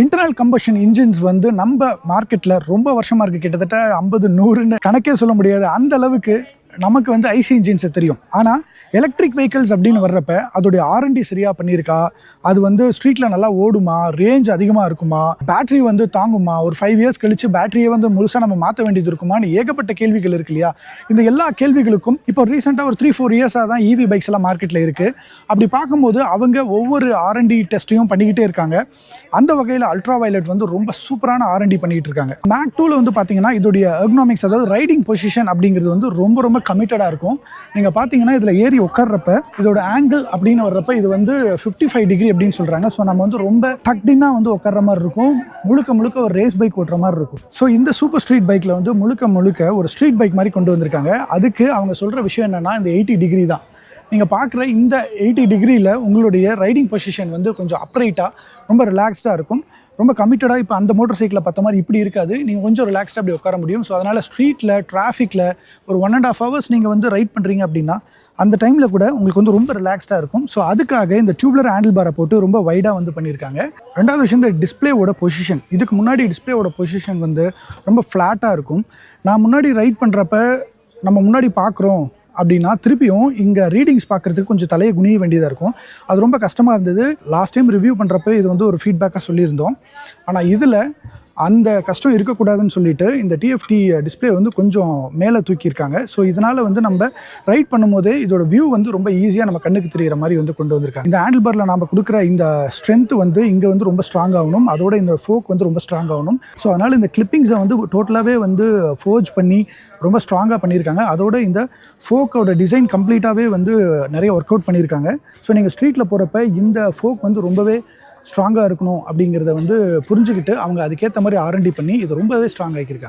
Internal combustion engines வந்து நம்ம மார்க்கெட்டில் ரொம்ப வருஷமாக இருக்குது. கிட்டத்தட்ட 50 100ன்னு கணக்கே சொல்ல முடியாது. அந்த அளவுக்கு நமக்கு வந்து ஐசி இன்ஜின்ஸை தெரியும். ஆனால் எலக்ட்ரிக் வெஹிக்கிள்ஸ் அப்படின்னு வர்றப்ப அதோடைய ஆர்என்டி சரியாக பண்ணியிருக்கா, அது வந்து ஸ்ட்ரீட்டில் நல்லா ஓடுமா, ரேஞ்ச் அதிகமாக இருக்குமா, பேட்டரி வந்து தாங்குமா, ஒரு 5 இயர்ஸ் கழித்து பேட்டரியை வந்து முழுசாக நம்ம மாற்ற வேண்டியது இருக்குமான்னு ஏகப்பட்ட கேள்விகள் இருக்கு இல்லையா? இந்த எல்லா கேள்விகளுக்கும் இப்போ ரீசெண்டாக ஒரு 3-4 இயர்ஸாக தான் இவி பைக்ஸ் எல்லாம் மார்க்கெட்டில் இருக்குது. அப்படி பார்க்கும்போது அவங்க ஒவ்வொரு ஆர்என்டி டெஸ்ட்டையும் பண்ணிக்கிட்டே இருக்காங்க. அந்த வகையில் அல்ட்ரா வயலட் வந்து ரொம்ப சூப்பரான ஆர்என்டி பண்ணிகிட்டு இருக்காங்க. மேக் 2ல வந்து பார்த்தீங்கன்னா இதோடைய எர்கனாமிக்ஸ், அதாவது ரைடிங் பொசிஷன் அப்படிங்கிறது வந்து ரொம்ப கமிட்டடாக இருக்கும். நீங்கள் பார்த்தீங்கன்னா இதில் ஏறி உட்கார்றப்ப இதோட ஆங்கிள் அப்படின்னு வர்றப்ப இது வந்து 55 டிகிரி அப்படின்னு சொல்கிறாங்க. ஸோ நம்ம வந்து ரொம்ப டக்டினாக வந்து உட்கார்ற மாதிரி இருக்கும். முழுக்க ஒரு ரேஸ் பைக் ஓட்டுற மாதிரி இருக்கும். ஸோ இந்த சூப்பர் ஸ்ட்ரீட் பைக்கில் வந்து முழுக்க ஒரு ஸ்ட்ரீட் பைக் மாதிரி கொண்டு வந்திருக்காங்க. அதுக்கு அவங்க சொல்கிற விஷயம் என்னென்னா, இந்த 80 டிகிரி தான். நீங்கள் பார்க்குற இந்த 80 டிகிரியில் உங்களுடைய ரைடிங் பொசிஷன் வந்து கொஞ்சம் அப்ரைட்டாக ரொம்ப ரிலாக்ஸ்டாக இருக்கும். ரொம்ப கமிட்டடாக இப்போ அந்த மோட்டர் சைக்கிளை பார்த்த மாதிரி இப்படி இருக்காது. நீங்கள் கொஞ்சம் ரிலாக்ஸ்டாக அப்படி உட்கார முடியும். ஸோ அதனால் ஸ்ட்ரீட்டில் டிராஃபிக்கில் ஒரு 1.5 ஹவர்ஸ் நீங்கள் வந்து ரைட் பண்ணுறீங்க அப்படின்னா அந்த டைமில் கூட உங்களுக்கு வந்து ரொம்ப ரிலாக்ஸ்டாக இருக்கும். ஸோ அதுக்காக இந்த டியூப்லர் ஹேண்டில் பாரை போட்டு ரொம்ப வைடாக வந்து பண்ணியிருக்காங்க. ரெண்டாவது விஷயம், இந்த டிஸ்பிளேவோட பொசிஷன். இதுக்கு முன்னாடி டிஸ்பிளேவோட பொசிஷன் வந்து ரொம்ப ஃப்ளாட்டாக இருக்கும். நான் முன்னாடி ரைட் பண்ணுறப்ப நம்ம முன்னாடி பார்க்குறோம் அப்படின்னா திருப்பியும் இங்கே ரீடிங்ஸ் பார்க்குறதுக்கு கொஞ்சம் தலையை குனிய வேண்டியதாக இருக்கும். அது ரொம்ப கஷ்டமாக இருந்தது. லாஸ்ட் டைம் ரிவ்யூ பண்ணுறப்ப இது வந்து ஒரு ஃபீட்பேக்காக சொல்லியிருந்தோம். ஆனால் இதில் அந்த கஷ்டம் இருக்கக்கூடாதுன்னு சொல்லிட்டு இந்த டிஎஃப்டி டிஸ்பிளே வந்து கொஞ்சம் மேலே தூக்கியிருக்காங்க. ஸோ இதனால் வந்து நம்ம ரைட் பண்ணும்போதே இதோட வியூ வந்து ரொம்ப ஈஸியாக நம்ம கண்ணுக்கு தெரிகிற மாதிரி வந்து கொண்டு வந்திருக்காங்க. இந்த ஹேண்டில் பாரில் நம்ம கொடுக்குற இந்த ஸ்ட்ரென்த் வந்து இங்கே வந்து ரொம்ப ஸ்ட்ராங் ஆகணும். அதோட இந்த ஃபோக் வந்து ரொம்ப ஸ்ட்ராங் ஆகணும். ஸோ அதனால் இந்த கிளிப்பிங்ஸை வந்து டோட்டலாகவே வந்து ஃபோர்ஜ் பண்ணி ரொம்ப ஸ்ட்ராங்காக பண்ணியிருக்காங்க. அதோட இந்த ஃபோக்கோட டிசைன் கம்ப்ளீட்டாகவே வந்து நிறைய ஒர்க் அவுட் பண்ணியிருக்காங்க. ஸோ நீங்கள் ஸ்ட்ரீட்டில் போகிறப்ப இந்த ஃபோக் வந்து ரொம்பவே ஸ்ட்ராங்காக இருக்கணும் அப்படிங்கிறத வந்து புரிஞ்சுக்கிட்டு அவங்க அதுக்கேற்ற மாதிரி ஆர்என்டி பண்ணி இது ரொம்பவே ஸ்ட்ராங் ஆகியிருக்காங்க.